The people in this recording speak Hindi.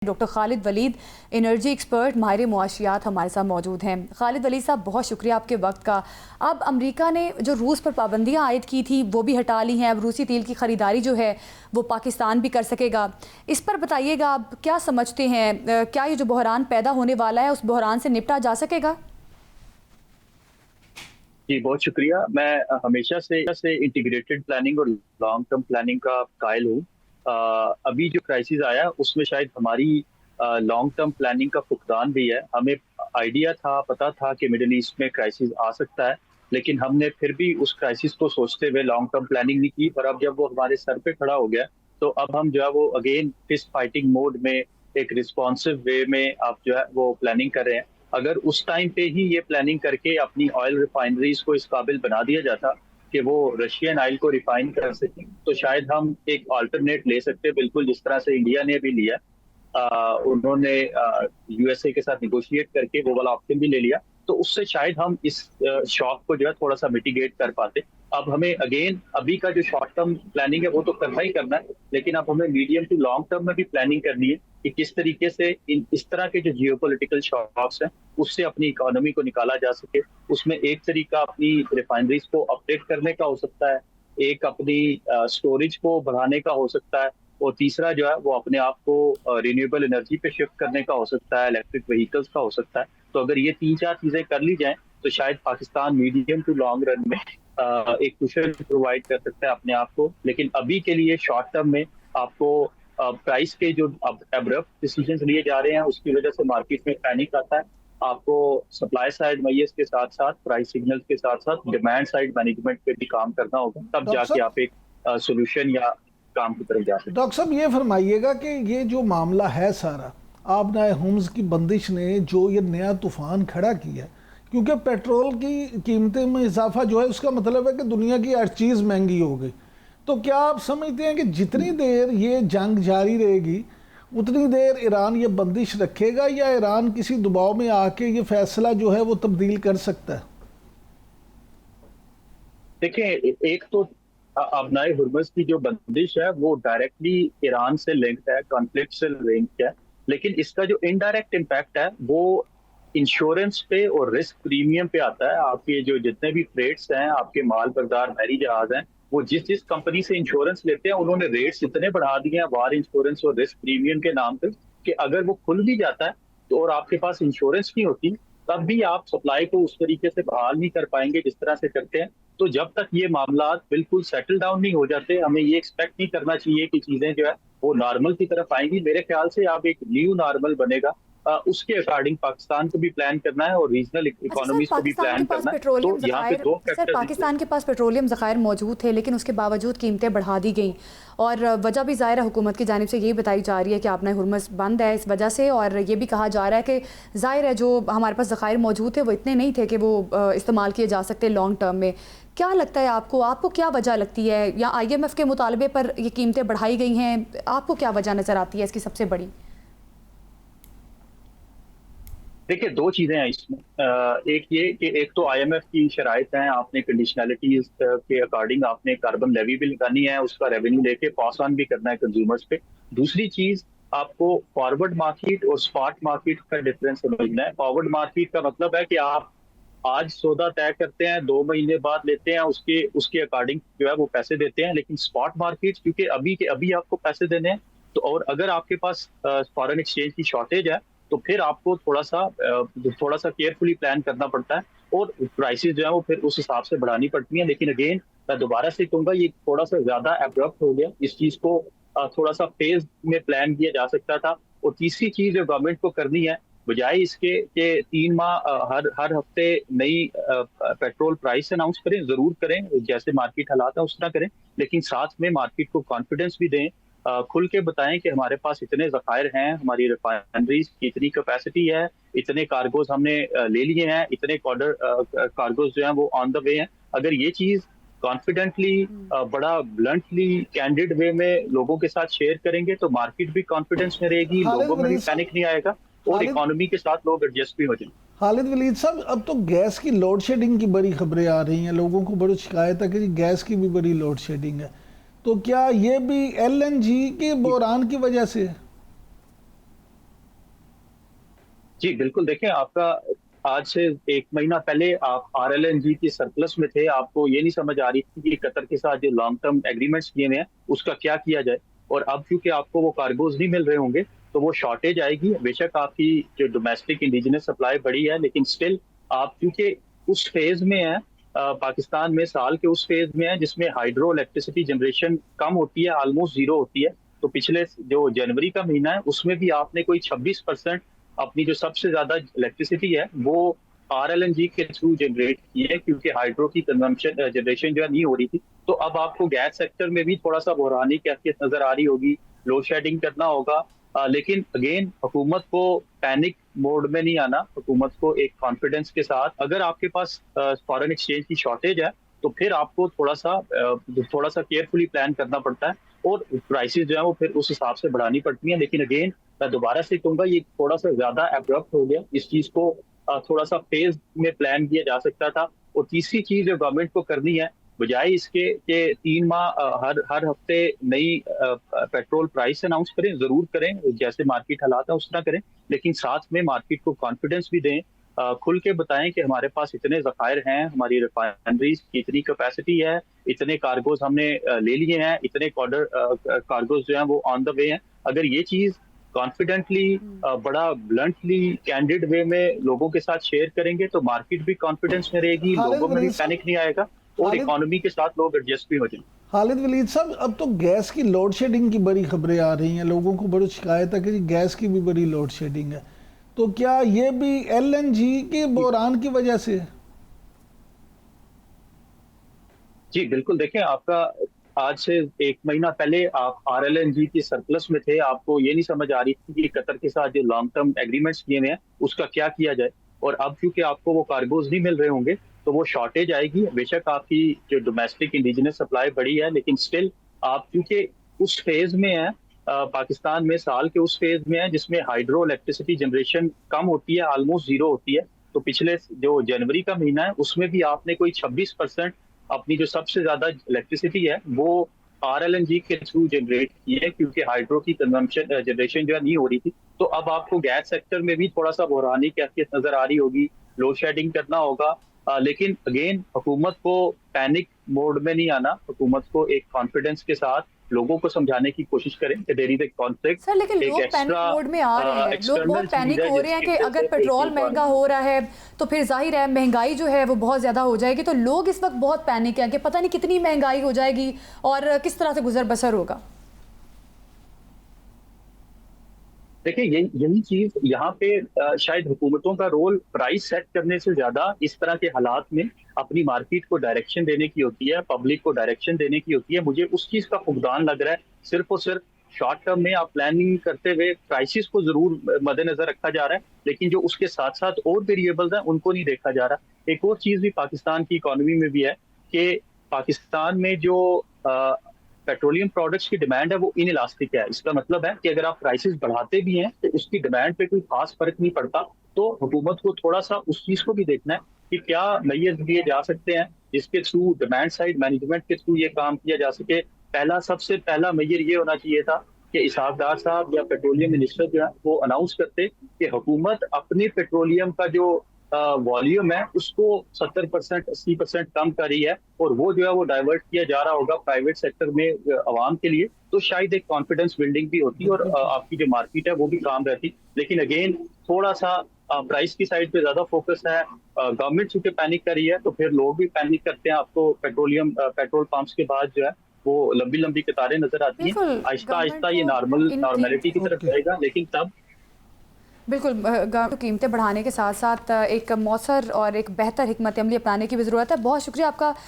Doctor Khalid Waleed, energy expert, माहिर मुआशियात हमारे साथ मौजूद हैं। खालिद वलीद साहब, बहुत शुक्रिया आपके वक्त का। अब अमेरिका ने जो रूस पर पाबंदियां आयद की थी वो भी हटा ली हैं। अब रूसी तेल की ख़रीदारी जो है वो पाकिस्तान भी कर सकेगा। इस पर बताइएगा, आप क्या समझते हैं, क्या ये जो बहरान पैदा होने वाला है उस बहरान से निपटा जा सकेगा? जी, बहुत शुक्रिया। मैं हमेशा से इंटीग्रेटेड प्लानिंग और लॉन्ग टर्म प्लानिंग का कायल हूँ। अभी जो क्राइसिस आया उसमें शायद हमारी लॉन्ग टर्म प्लानिंग का फुकदान भी है। हमें आइडिया था, पता था कि मिडिल ईस्ट में क्राइसिस आ सकता है, लेकिन हमने फिर भी उस क्राइसिस को सोचते हुए लॉन्ग टर्म प्लानिंग नहीं की। पर अब जब वो हमारे सर पे खड़ा हो गया तो अब हम जो है वो अगेन फिस्ट फाइटिंग मोड में एक रिस्पॉन्सिव वे में आप जो है वो प्लानिंग कर रहे हैं। अगर उस टाइम पे ही ये प्लानिंग करके अपनी ऑयल रिफाइनरीज को इस काबिल बना दिया जाता कि वो रशियन ऑयल को रिफाइन कर सकें, तो शायद हम एक अल्टरनेट ले सकते, बिल्कुल जिस तरह से इंडिया ने भी लिया। उन्होंने यूएसए के साथ निगोशिएट करके वो वाला ऑप्शन भी ले लिया, तो उससे शायद हम इस शॉक को जो है थोड़ा सा मिटिगेट कर पाते। अब हमें अगेन अभी का जो शॉर्ट टर्म प्लानिंग है वो तो करना ही करना है, लेकिन अब हमें मीडियम टू लॉन्ग टर्म में भी प्लानिंग करनी है कि किस तरीके से इस तरह के जो जियोपॉलिटिकल शॉक्स हैं उससे अपनी इकोनॉमी को निकाला जा सके। उसमें एक तरीका अपनी रिफाइनरीज को अपडेट करने का हो सकता है, एक अपनी स्टोरेज को बढ़ाने का हो सकता है, और तीसरा जो है वो अपने आप को रिन्यूएबल एनर्जी पे शिफ्ट करने का हो सकता है, इलेक्ट्रिक व्हीकल्स का हो सकता है। तो अगर ये 3-4 चीजें कर ली जाएं तो शायद Pakistan medium to long run में एक कुशन प्रोवाइड कर सकता है अपने आप को। लेकिन अभी के लिए शॉर्ट टर्म में आपको प्राइस के जो एब्रप्ट डिसीजंस लिए जा रहे हैं उसकी वजह से मार्केट में पैनिक आता है। आपको सप्लाई साइड मैयर्स के साथ साथ प्राइस सिग्नल्स के साथ साथ डिमांड साइड मैनेजमेंट पे भी काम करना होगा, तब जाके आप एक सोल्यूशन या काम की तरफ जा सकते हैं। डॉक्टर साहब, ये फरमाइएगा कि ये जो मामला है सारा, आपना हुम्स की बंदिश ने जो ये नया तूफान खड़ा किया, क्योंकि पेट्रोल की कीमतें में इजाफा जो है उसका मतलब है कि दुनिया की हर चीज़ महंगी हो गई। तो क्या आप समझते हैं कि जितनी देर ये जंग जारी रहेगी उतनी देर ईरान ये बंदिश रखेगा, या ईरान किसी दबाव में आके ये फैसला जो है वो तब्दील कर सकता है? देखिए, एक तो अबनाए हुर्मुज़ की जो बंदिश है वो डायरेक्टली ईरान से लिंक्ड है, कॉन्फ्लिक्ट से लिंक्ड है, लेकिन इसका जो इनडायरेक्ट इम्पैक्ट है वो इंश्योरेंस पे और रिस्क प्रीमियम पे आता है। आपके जो जितने भी फ्रेट्स हैं, आपके माल बरदार बहरी जहाज हैं, वो जिस जिस कंपनी से इंश्योरेंस लेते हैं उन्होंने रेट्स इतने बढ़ा दिए हैं वार इंश्योरेंस और रिस्क प्रीमियम के नाम पे कि अगर वो खुल भी जाता है तो और आपके पास इंश्योरेंस नहीं होती तब भी आप सप्लाई को उस तरीके से बहाल नहीं कर पाएंगे जिस तरह से करते हैं। तो जब तक ये मामला बिल्कुल सेटल डाउन नहीं हो जाते, हमें ये एक्सपेक्ट नहीं करना चाहिए कि चीजें जो है वो नॉर्मल की तरफ आएंगी। मेरे ख्याल से अब एक न्यू नॉर्मल बनेगा, उसके अकॉर्डिंग पाकिस्तान को भी प्लान करना है और रीजनल इकोनॉमीज को भी प्लान करना है। तो यहाँ पे दो फैक्टर, पाकिस्तान के पास पेट्रोलियम ज़खायर मौजूद थे, लेकिन उसके बावजूद कीमतें बढ़ा दी गई, और वजह भी ज़ाहिर हुकूमत की जानिब से यही बताई जा रही है कि आपने हुर्मुज़ बंद है इस वजह से। और ये भी कहा जा रहा है कि ज़ाहिर है जो हमारे पास ज़खायर मौजूद थे वो इतने नहीं थे कि वो इस्तेमाल किए जा सकते लॉन्ग टर्म में। क्या लगता है आपको क्या वजह लगती है, या IMF के मुतालबे पर ये कीमतें बढ़ाई गई हैं, आपको क्या वजह नज़र आती है इसकी सबसे बड़ी? देखिए, दो चीजें हैं इसमें। एक ये कि एक तो IMF की शराइत हैं, आपने कंडीशनैलिटीज के अकॉर्डिंग आपने कार्बन लेवी भी लगानी है, उसका रेवेन्यू लेके पास ऑन भी करना है कंज्यूमर्स पे। दूसरी चीज, आपको फॉरवर्ड मार्केट और स्पॉट मार्केट का डिफरेंस समझना है। फॉरवर्ड मार्केट का मतलब है कि आप आज सौदा तय करते हैं, 2 महीने बाद लेते हैं, उसके उसके अकॉर्डिंग जो है वो पैसे देते हैं। लेकिन स्पॉट मार्केट क्योंकि अभी के अभी आपको पैसे देने हैं, तो और अगर आपके पास फॉरेन एक्सचेंज की शॉर्टेज है तो फिर आपको थोड़ा सा केयरफुली प्लान करना पड़ता है और प्राइसेस जो है वो फिर उस हिसाब से बढ़ानी पड़ती हैं। लेकिन अगेन मैं दोबारा से कहूंगा, ये थोड़ा सा ज्यादा एब्रप्ट हो गया। इस चीज को थोड़ा सा फेज में प्लान किया जा सकता था। और तीसरी चीज जो गवर्नमेंट को करनी है, बजाय इसके कि 3 माह हर हफ्ते नई पेट्रोल प्राइस अनाउंस करें, जरूर करें, जैसे मार्केट हालात है उस तरह करें, लेकिन साथ में मार्केट को कॉन्फिडेंस भी दें, खुल के बताएं कि हमारे पास इतने जखायर हैं, हमारी रिफाइनरीज की इतनी कैपेसिटी है, इतने कार्गोज हमने ले लिए हैं, इतने कार्गोज जो हैं वो ऑन द वे हैं। अगर ये चीज कॉन्फिडेंटली, बड़ा ब्लंटली, कैंडिड वे में लोगों के साथ शेयर करेंगे तो मार्केट भी कॉन्फिडेंस में रहेगी, लोगों में भी पैनिक नहीं आएगा और इकोनॉमी के साथ लोग एडजस्ट भी हो जाएंगे। खालिद वलीद साहब, अब तो गैस की लोड शेडिंग की बड़ी खबरें आ रही हैं, लोगों को बड़ी शिकायत है कि गैस की भी बड़ी लोड शेडिंग है, तो क्या ये भी LNG के बहरान की वजह से है? जी बिल्कुल, देखें आपका आज से 1 महीना पहले आप RLNG की सरप्लस में थे, आपको ये नहीं समझ आ रही थी कि कतर के साथ जो लॉन्ग टर्म एग्रीमेंट्स किए हुए हैं उसका क्या किया जाए। और अब क्योंकि आपको वो कार्गोज नहीं मिल रहे होंगे तो वो शॉर्टेज आएगी। बेशक आपकी जो डोमेस्टिक इंडिजिनस सप्लाई बढ़ी है, लेकिन स्टिल आप क्योंकि उस फेज में है, पाकिस्तान में साल के उस फेज में है जिसमें हाइड्रो इलेक्ट्रिसिटी जनरेशन कम होती है, ऑलमोस्ट जीरो होती है। तो पिछले जो जनवरी का महीना है उसमें भी आपने कोई 26% अपनी जो सबसे ज्यादा इलेक्ट्रिसिटी है वो RLNG के थ्रू जनरेट की है, क्योंकि हाइड्रो की कंजम्पशन जनरेशन जो है नहीं हो रही थी। तो अब आपको गैस सेक्टर में भी थोड़ा सा बहरानी कैफियत नजर आ रही होगी, लोड शेडिंग करना होगा। लेकिन अगेन हुकूमत को पैनिक मोड में नहीं आना, हुकूमत को एक कॉन्फिडेंस के साथ, अगर आपके पास फॉरेन एक्सचेंज की शॉर्टेज है तो फिर आपको थोड़ा सा केयरफुली प्लान करना पड़ता है और प्राइसेस जो है वो फिर उस हिसाब से बढ़ानी पड़ती हैं। लेकिन अगेन मैं दोबारा से कहूंगा, ये थोड़ा सा ज्यादा एब्रप्ट हो गया। इस चीज को थोड़ा सा फेज में प्लान किया जा सकता था। और तीसरी चीज जो गवर्नमेंट को करनी है, बजाय इसके कि 3 माह हर हफ्ते नई पेट्रोल प्राइस अनाउंस करें, जरूर करें, जैसे मार्केट हालात है उस तरह करें, लेकिन साथ में मार्केट को कॉन्फिडेंस भी दें, खुल के बताएं कि हमारे पास इतने जखायर हैं, हमारी रिफाइनरीज की इतनी कैपेसिटी है, इतने कार्गोज हमने ले लिए हैं, इतने कार्गोज जो हैं वो ऑन द वे हैं। अगर ये चीज कॉन्फिडेंटली, बड़ा ब्लंटली, कैंडिड वे में लोगों के साथ शेयर करेंगे तो मार्केट भी कॉन्फिडेंस में रहेगी, लोगों में भी पैनिक नहीं आएगा और इकोनॉमी के साथ लोग एडजस्ट भी हो जाएंगे। खालिद वलीद साहब, अब तो गैस की लोड शेडिंग की बड़ी खबरें आ रही हैं, लोगों को बड़ी शिकायत है कि गैस की भी बड़ी लोड शेडिंग है, तो क्या ये भी LNG के बहरान की वजह से? जी बिल्कुल, देखें आपका आज से 1 महीना पहले आप RLNG की सरप्लस में थे, आपको ये नहीं समझ आ रही थी कि कतर के साथ जो लॉन्ग टर्म एग्रीमेंट्स किए हुए हैं उसका क्या किया जाए। और अब क्योंकि आपको वो कार्गोज नहीं मिल रहे होंगे तो वो शॉर्टेज आएगी। बेशक आपकी जो डोमेस्टिक इंडिजिनस सप्लाई बढ़ी है, लेकिन स्टिल आप क्योंकि उस फेज में है, पाकिस्तान में साल के उस फेज में है जिसमें हाइड्रो इलेक्ट्रिसिटी जनरेशन कम होती है, ऑलमोस्ट जीरो होती है। तो पिछले जो जनवरी का महीना है उसमें भी आपने कोई 26% अपनी जो सबसे ज्यादा इलेक्ट्रिसिटी है वो RLNG के थ्रू जनरेट की है, क्योंकि हाइड्रो की कंजम्पशन जनरेशन जो है नहीं हो रही थी। तो अब आपको गैस सेक्टर में भी थोड़ा सा बहरानी कैफियत नजर आ रही होगी, लोड शेडिंग करना होगा। लेकिन अगेन हुकूमत को पैनिक मोड में नहीं आना, हुकूमत को एक कॉन्फिडेंस के साथ लोगों को समझाने की कोशिश करें कि there is a conflict. Sir लेकिन लोग पैनिक मोड में आ रहे हैं, लोग बहुत पैनिक हो रहे हैं कि अगर पेट्रोल महंगा हो रहा है तो फिर जाहिर है महंगाई जो है वो बहुत ज़्यादा हो जाएगी। तो लोग इस वक्त बहुत पैनिक हैं कि पता नहीं कितनी महंगाई हो जाएगी और किस तरह से गुजर बसर होगा। देखिए यही चीज यहाँ पे शायद हुकूमतों का रोल प्राइस सेट करने से ज्यादा इस तरह के हालात में अपनी मार्केट को डायरेक्शन देने की होती है, पब्लिक को डायरेक्शन देने की होती है। मुझे उस चीज का फुकदान लग रहा है, सिर्फ और सिर्फ शॉर्ट टर्म में आप प्लानिंग करते हुए प्राइसेस को जरूर मद्देनजर रखा जा रहा है, लेकिन जो उसके साथ साथ और वेरिएबल्स हैं उनको नहीं देखा जा रहा। एक और चीज भी पाकिस्तान की इकोनॉमी में भी है कि पाकिस्तान में जो पेट्रोलियम प्रोडक्ट्स की डिमांड है वो इनइलास्टिक है। इसका मतलब है कि अगर आप प्राइसेस बढ़ाते भी हैं तो उसकी डिमांड पे कोई खास फर्क नहीं पड़ता। तो हुकूमत को थोड़ा सा उस चीज को भी देखना है कि क्या मेजर्स लिए जा सकते हैं जिसके थ्रू डिमांड साइड मैनेजमेंट के थ्रू ये काम किया जा सके। सबसे पहला मेजर ये होना चाहिए था कि इसहाकदार साहब या पेट्रोलियम मिनिस्टर जो है वो अनाउंस करते कि हुकूमत अपने पेट्रोलियम का जो वॉल्यूम है उसको 70% 80% कम कर रही है और वो जो है वो डाइवर्ट किया जा रहा होगा प्राइवेट सेक्टर में आवाम के लिए, तो शायद एक कॉन्फिडेंस बिल्डिंग भी होती और आपकी जो मार्केट है वो भी काम रहती। लेकिन अगेन थोड़ा सा प्राइस की साइड पे ज्यादा फोकस है, गवर्नमेंट चूंकि पैनिक कर रही है तो फिर लोग भी पैनिक करते हैं। आपको पेट्रोल पंप्स के बाद जो है वो लंबी लंबी कतारें नजर आती हैं। आहिस्ता आहिस्ता ये नॉर्मलिटी की तरफ जाएगा, लेकिन तब बिल्कुल कीमतें बढ़ाने के साथ साथ एक मौसर और एक बेहतर हिकमत अमली अपनाने की भी ज़रूरत है। बहुत शुक्रिया आपका